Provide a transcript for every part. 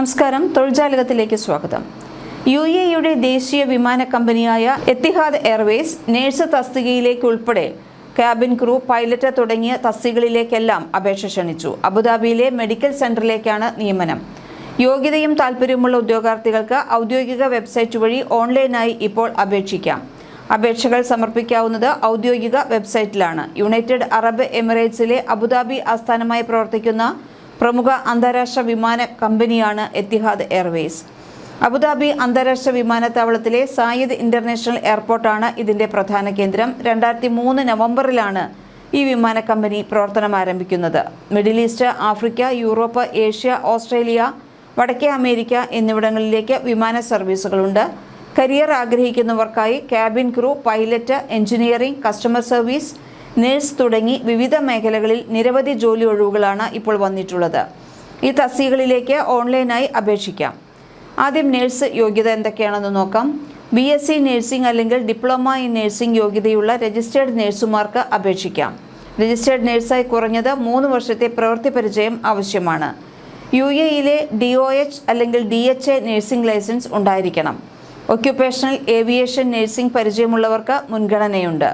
നമസ്കാരം, തൊഴിൽജാലകത്തിലേക്ക് സ്വാഗതം. UAEയുടെ ദേശീയ വിമാന കമ്പനിയായ എത്തിഹാദ് എയർവേസ് നേഴ്സ് തസ്തികയിലേക്ക് ഉൾപ്പെടെ ക്യാബിൻ ക്രൂ, പൈലറ്റ് തുടങ്ങിയ തസ്തികകളിലേക്കെല്ലാം അപേക്ഷ ക്ഷണിച്ചു. അബുദാബിയിലെ മെഡിക്കൽ സെന്ററിലേക്കാണ് നിയമനം. യോഗ്യതയും താൽപ്പര്യമുള്ള ഉദ്യോഗാർത്ഥികൾക്ക് ഔദ്യോഗിക വെബ്സൈറ്റ് വഴി ഓൺലൈനായി ഇപ്പോൾ അപേക്ഷിക്കാം. അപേക്ഷകൾ സമർപ്പിക്കാവുന്നത് ഔദ്യോഗിക വെബ്സൈറ്റിലാണ്. യുണൈറ്റഡ് അറബ് എമിറേറ്റ്സിലെ അബുദാബി ആസ്ഥാനമായി പ്രവർത്തിക്കുന്ന പ്രമുഖ അന്താരാഷ്ട്ര വിമാന കമ്പനിയാണ് എത്തിഹാദ് എയർവേസ്. അബുദാബി അന്താരാഷ്ട്ര വിമാനത്താവളത്തിലെ സായിദ് ഇന്റർനാഷണൽ എയർപോർട്ടാണ് ഇതിന്റെ പ്രധാന കേന്ദ്രം. 2003 നവംബറിലാണ് ഈ വിമാന കമ്പനി പ്രവർത്തനം ആരംഭിക്കുന്നത്. Middle east, Africa, Europe, Asia, Australia, വടക്കേ അമേരിക്ക എന്നിവിടങ്ങളിലേക്ക് വിമാന സർവീസുകളുണ്ട്. കരിയർ ആഗ്രഹിക്കുന്നവർക്കായി cabin crew, pilot, engineering, customer service, nurse തുടങ്ങി വിവിധ മേഖലകളിൽ നിരവധി ജോലി ഒഴിവുകളാണ് ഇപ്പോൾ വന്നിട്ടുള്ളത്. ഈ തസ്തികകളിലേക്ക് ഓൺലൈനായി അപേക്ഷിക്കാം. ആദ്യം നേഴ്സ് യോഗ്യത എന്തൊക്കെയാണെന്ന് നോക്കാം. BSc നഴ്സിംഗ് അല്ലെങ്കിൽ ഡിപ്ലോമ ഇൻ നഴ്സിംഗ് യോഗ്യതയുള്ള രജിസ്റ്റേർഡ് നേഴ്സുമാർക്ക് അപേക്ഷിക്കാം. രജിസ്റ്റേർഡ് നേഴ്സായി കുറഞ്ഞത് 3 വർഷത്തെ പ്രവൃത്തി പരിചയം ആവശ്യമാണ്. UAEയിലെ DOH അല്ലെങ്കിൽ DHA നഴ്സിംഗ് ലൈസൻസ് ഉണ്ടായിരിക്കണം. ഒക്യുപേഷണൽ ഏവിയേഷൻ നഴ്സിംഗ് പരിചയമുള്ളവർക്ക് മുൻഗണനയുണ്ട്.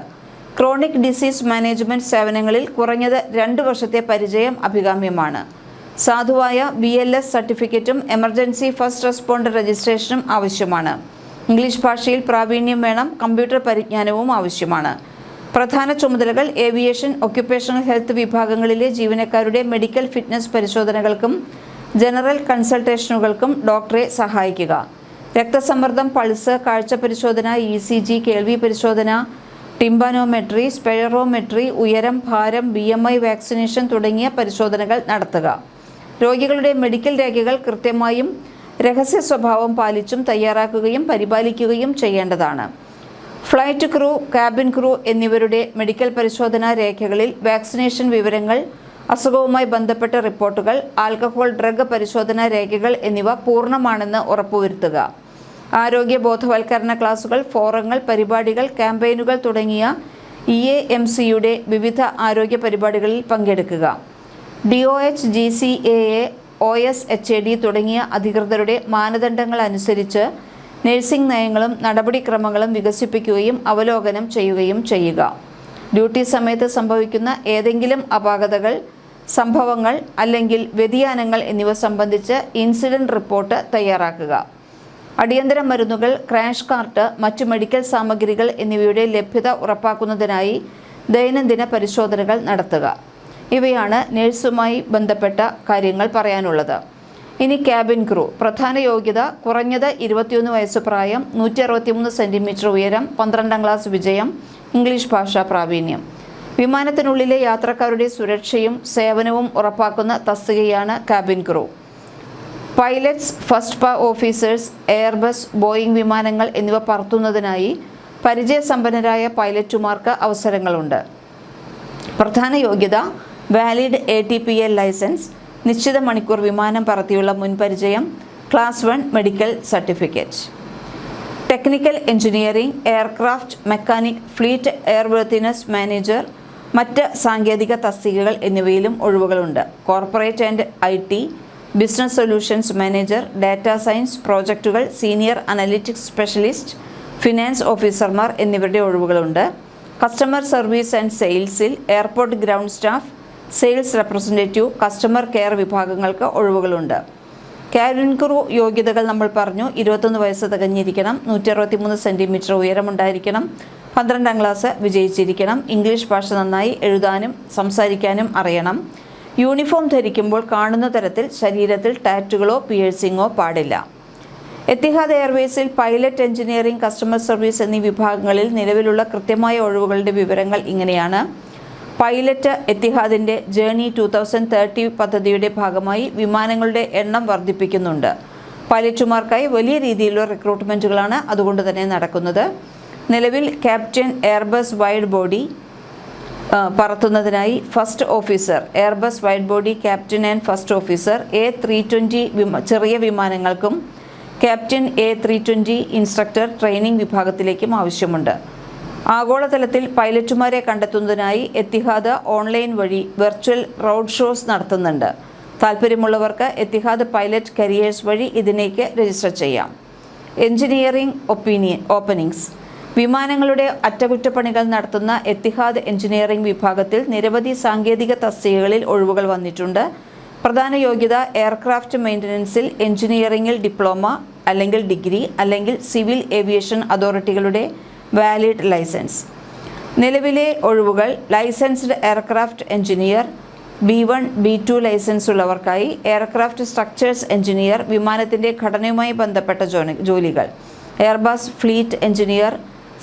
ക്രോണിക് ഡിസീസ് മാനേജ്മെൻറ്റ് സേവനങ്ങളിൽ കുറഞ്ഞത് 2 വർഷത്തെ പരിചയം അഭികാമ്യമാണ്. സാധുവായ BLS സർട്ടിഫിക്കറ്റും എമർജൻസി ഫസ്റ്റ് റെസ്പോണ്ടർ രജിസ്ട്രേഷനും ആവശ്യമാണ്. ഇംഗ്ലീഷ് ഭാഷയിൽ പ്രാവീണ്യം വേണം. കമ്പ്യൂട്ടർ പരിജ്ഞാനവും ആവശ്യമാണ്. പ്രധാന ചുമതലകൾ: ഏവിയേഷൻ, ഒക്യുപേഷണൽ ഹെൽത്ത് വിഭാഗങ്ങളിലെ ജീവനക്കാരുടെ മെഡിക്കൽ ഫിറ്റ്നസ് പരിശോധനകൾക്കും ജനറൽ കൺസൾട്ടേഷനുകൾക്കും ഡോക്ടറെ സഹായിക്കുക. രക്തസമ്മർദ്ദം, പൾസ്, കാഴ്ച പരിശോധന, ECG, കേൾവി പരിശോധന, ടിംബാനോമെട്രി, സ്പെയറോമെട്രി, ഉയരം, ഭാരം, BMI, വാക്സിനേഷൻ തുടങ്ങിയ പരിശോധനകൾ നടത്തുക. രോഗികളുടെ മെഡിക്കൽ രേഖകൾ കൃത്യമായും രഹസ്യ സ്വഭാവം പാലിച്ചും തയ്യാറാക്കുകയും പരിപാലിക്കുകയും ചെയ്യേണ്ടതാണ്. ഫ്ലൈറ്റ് ക്രൂ, ക്യാബിൻ ക്രൂ എന്നിവരുടെ മെഡിക്കൽ പരിശോധനാ രേഖകളിൽ വാക്സിനേഷൻ വിവരങ്ങൾ, അസുഖവുമായി ബന്ധപ്പെട്ട റിപ്പോർട്ടുകൾ, ആൽക്കഹോൾ, ഡ്രഗ് പരിശോധനാ രേഖകൾ എന്നിവ പൂർണ്ണമാണെന്ന് ഉറപ്പുവരുത്തുക. ആരോഗ്യ ബോധവൽക്കരണ ക്ലാസുകൾ, ഫോറങ്ങൾ, പരിപാടികൾ, ക്യാമ്പയിനുകൾ തുടങ്ങിയ EAMCയുടെ വിവിധ ആരോഗ്യ പരിപാടികളിൽ പങ്കെടുക്കുക. DOH, GCAA, OSHAD തുടങ്ങിയ അധികൃതരുടെ മാനദണ്ഡങ്ങൾ അനുസരിച്ച് നഴ്സിംഗ് നയങ്ങളും നടപടിക്രമങ്ങളും വികസിപ്പിക്കുകയും അവലോകനം ചെയ്യുകയും ചെയ്യുക. ഡ്യൂട്ടി സമയത്ത് സംഭവിക്കുന്ന ഏതെങ്കിലും അപാകതകൾ, സംഭവങ്ങൾ അല്ലെങ്കിൽ വ്യതിയാനങ്ങൾ എന്നിവ സംബന്ധിച്ച് ഇൻസിഡന്റ് റിപ്പോർട്ട് തയ്യാറാക്കുക. അടിയന്തര മരുന്നുകൾ, ക്രാഷ് കാർട്ട്, മറ്റു മെഡിക്കൽ സാമഗ്രികൾ എന്നിവയുടെ ലഭ്യത ഉറപ്പാക്കുന്നതിനായി ദൈനംദിന പരിശോധനകൾ നടത്തുക. ഇവയാണ് നഴ്സുമായി ബന്ധപ്പെട്ട കാര്യങ്ങൾ പറയാനുള്ളത്. ഇനി ക്യാബിൻ ക്രൂ. പ്രധാന യോഗ്യത: കുറഞ്ഞത് 21 വയസ്സ് പ്രായം, 163 സെൻറ്റിമീറ്റർ ഉയരം, 12ാം ക്ലാസ് വിജയം, ഇംഗ്ലീഷ് ഭാഷാ പ്രാവീണ്യം. വിമാനത്തിനുള്ളിലെ യാത്രക്കാരുടെ സുരക്ഷയും സേവനവും ഉറപ്പാക്കുന്ന തസ്തികയാണ് ക്യാബിൻ ക്രൂ. പൈലറ്റ്സ്, ഫസ്റ്റ് പാ ഓഫീസേഴ്സ്, എയർബസ്, ബോയിങ് വിമാനങ്ങൾ എന്നിവ പറത്തുന്നതിനായി പരിചയസമ്പന്നരായ പൈലറ്റുമാർക്ക് അവസരങ്ങളുണ്ട്. പ്രധാന യോഗ്യത: വാലിഡ് ATPL ലൈസൻസ്, നിശ്ചിത മണിക്കൂർ വിമാനം പറത്തിയുള്ള മുൻപരിചയം, class 1 medical certificate. Technical engineering, aircraft mechanic, fleet airworthiness manager, മറ്റ് സാങ്കേതിക തസ്തികകൾ എന്നിവയിലും ഒഴിവുകളുണ്ട്. Corporate and IT, business solutions manager, data science പ്രോജക്റ്റുകൾ, സീനിയർ അനലിറ്റിക്സ് സ്പെഷ്യലിസ്റ്റ്, ഫിനാൻസ് ഓഫീസർമാർ എന്നിവരുടെ ഒഴിവുകളുണ്ട്. കസ്റ്റമർ സർവീസ് ആൻഡ് സെയിൽസിൽ airport ground staff, sales representative, customer care വിഭാഗങ്ങൾക്ക് ഒഴിവുകളുണ്ട്. ക്യാബിൻ ക്രൂ യോഗ്യതകൾ നമ്മൾ പറഞ്ഞു. 21 വയസ്സ് തികഞ്ഞിരിക്കണം, 163 സെൻറ്റിമീറ്റർ ഉയരമുണ്ടായിരിക്കണം, 12ാം ക്ലാസ് വിജയിച്ചിരിക്കണം, ഇംഗ്ലീഷ് ഭാഷ നന്നായി എഴുതാനും സംസാരിക്കാനും അറിയണം. യൂണിഫോം ധരിക്കുമ്പോൾ കാണുന്ന തരത്തിൽ ശരീരത്തിൽ ടാറ്റുകളോ പിയേഴ്സിങ്ങോ പാടില്ല. എത്തിഹാദ് എയർവേസിൽ പൈലറ്റ്, എഞ്ചിനീയറിംഗ്, കസ്റ്റമർ സർവീസ് എന്നീ വിഭാഗങ്ങളിൽ നിലവിലുള്ള കൃത്യമായ ഒഴിവുകളുടെ വിവരങ്ങൾ ഇങ്ങനെയാണ്. പൈലറ്റ്: എത്തിഹാദിൻ്റെ ജേർണി 2030 പദ്ധതിയുടെ ഭാഗമായി വിമാനങ്ങളുടെ എണ്ണം വർദ്ധിപ്പിക്കുന്നുണ്ട്. പൈലറ്റുമാർക്കായി വലിയ രീതിയിലുള്ള റിക്രൂട്ട്മെൻറ്റുകളാണ് അതുകൊണ്ട് തന്നെ നടക്കുന്നത്. നിലവിൽ ക്യാപ്റ്റൻ, എയർബസ് വൈഡ് ബോഡി പറത്തുന്നതിനായി first officer, Airbus wide body captain and first officer, A320 ചെറിയ വിമാനങ്ങൾക്കും ക്യാപ്റ്റൻ, A320 ഇൻസ്ട്രക്ടർ ട്രെയിനിംഗ് വിഭാഗത്തിലേക്കും ആവശ്യമുണ്ട്. ആഗോളതലത്തിൽ പൈലറ്റുമാരെ കണ്ടെത്തുന്നതിനായി എത്തിഹാദ് ഓൺലൈൻ വഴി വെർച്വൽ റോഡ് ഷോസ് നടത്തുന്നുണ്ട്. താൽപ്പര്യമുള്ളവർക്ക് എത്തിഹാദ് പൈലറ്റ് കരിയേഴ്സ് വഴി ഇതിലേക്ക് രജിസ്റ്റർ ചെയ്യാം. Engineering openings. വിമാനങ്ങളുടെ അറ്റകുറ്റപ്പണികൾ നടത്തുന്ന എത്തിഹാദ് എഞ്ചിനീയറിംഗ് വിഭാഗത്തിൽ നിരവധി സാങ്കേതിക തസ്തികകളിൽ ഒഴിവുകൾ വന്നിട്ടുണ്ട്. പ്രധാന യോഗ്യത എയർക്രാഫ്റ്റ് മെയിൻ്റനൻസിൽ എഞ്ചിനീയറിംഗിൽ ഡിപ്ലോമ അല്ലെങ്കിൽ ഡിഗ്രി അല്ലെങ്കിൽ സിവിൽ ഏവിയേഷൻ അതോറിറ്റികളുടെ വാലിഡ് ലൈസൻസ്. നിലവിലെ ഒഴിവുകൾ licensed aircraft engineer, B1, B2 licence ഉള്ളവർക്കായി എയർക്രാഫ്റ്റ് സ്ട്രക്ചേഴ്സ് എഞ്ചിനീയർ, വിമാനത്തിൻ്റെ ഘടനയുമായി ബന്ധപ്പെട്ട ജോലികൾ, Airbus fleet engineer,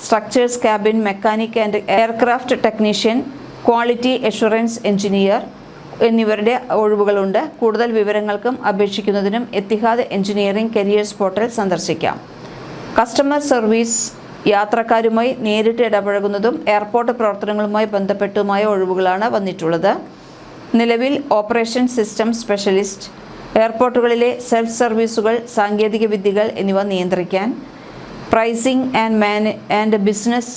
structures cabin mechanic and aircraft technician, quality assurance engineer എന്നിവരുടെ ഒഴിവുകളുണ്ട്. കൂടുതൽ വിവരങ്ങൾക്കും അപേക്ഷിക്കുന്നതിനും എത്തിഹാദ് എഞ്ചിനീയറിംഗ് കരിയേഴ്സ് പോർട്ടൽ സന്ദർശിക്കാം. Customer service. യാത്രക്കാരുമായി നേരിട്ട് ഇടപഴകുന്നതും എയർപോർട്ട് പ്രവർത്തനങ്ങളുമായി ബന്ധപ്പെട്ടുമായ ഒഴിവുകളാണ് വന്നിട്ടുള്ളത്. നിലവിൽ ഓപ്പറേഷൻ സിസ്റ്റം സ്പെഷ്യലിസ്റ്റ്, എയർപോർട്ടുകളിലെ സെൽഫ് സർവീസുകൾ, സാങ്കേതിക വിദ്യകൾ എന്നിവ നിയന്ത്രിക്കാൻ. Pricing and business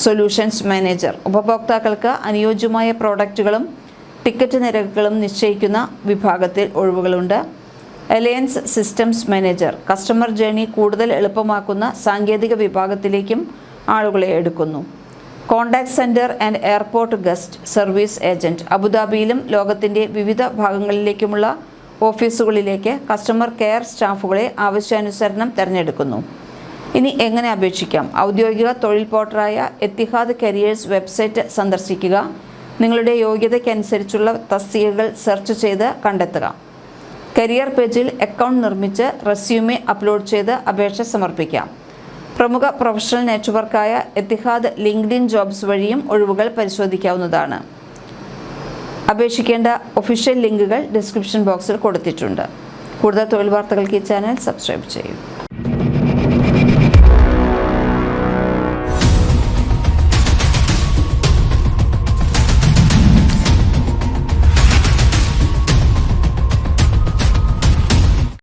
solutions manager, ഉപഭോക്താക്കൾക്ക് അനുയോജ്യമായ പ്രോഡക്റ്റുകളും ടിക്കറ്റ് നിരക്കുകളും നിശ്ചയിക്കുന്ന വിഭാഗത്തിൽ ഒഴിവുകളുണ്ട്. Alliance systems manager, customer journey കൂടുതൽ എളുപ്പമാക്കുന്ന സാങ്കേതിക വിഭാഗത്തിലേക്കും ആളുകളെ എടുക്കുന്നു. Contact centre and airport guest service agent, അബുദാബിയിലും ലോകത്തിൻ്റെ വിവിധ ഭാഗങ്ങളിലേക്കുമുള്ള ഓഫീസുകളിലേക്ക് കസ്റ്റമർ കെയർ സ്റ്റാഫുകളെ ആവശ്യാനുസരണം തിരഞ്ഞെടുക്കുന്നു. ഇനി എങ്ങനെ അപേക്ഷിക്കാം? ഔദ്യോഗിക തൊഴിൽ പോർട്ടലായ എത്തിഹാദ് കരിയേഴ്സ് വെബ്സൈറ്റ് സന്ദർശിക്കുക. നിങ്ങളുടെ യോഗ്യതയ്ക്കനുസരിച്ചുള്ള തസ്തികകൾ സെർച്ച് ചെയ്ത് കണ്ടെത്തുക. കരിയർ പേജിൽ അക്കൗണ്ട് നിർമ്മിച്ച് റെസ്യൂമെ അപ്ലോഡ് ചെയ്ത് അപേക്ഷ സമർപ്പിക്കാം. പ്രമുഖ പ്രൊഫഷണൽ നെറ്റ്വർക്കായ എത്തിഹാദ് ലിങ്ക്ഡിൻ ജോബ്സ് വഴിയും ഒഴിവുകൾ പരിശോധിക്കാവുന്നതാണ്. അപേക്ഷിക്കേണ്ട ഒഫീഷ്യൽ ലിങ്കുകൾ ഡിസ്ക്രിപ്ഷൻ ബോക്സിൽ കൊടുത്തിട്ടുണ്ട്. കൂടുതൽ തൊഴിൽ വാർത്തകൾക്ക് ഈ ചാനൽ സബ്സ്ക്രൈബ് ചെയ്യൂ.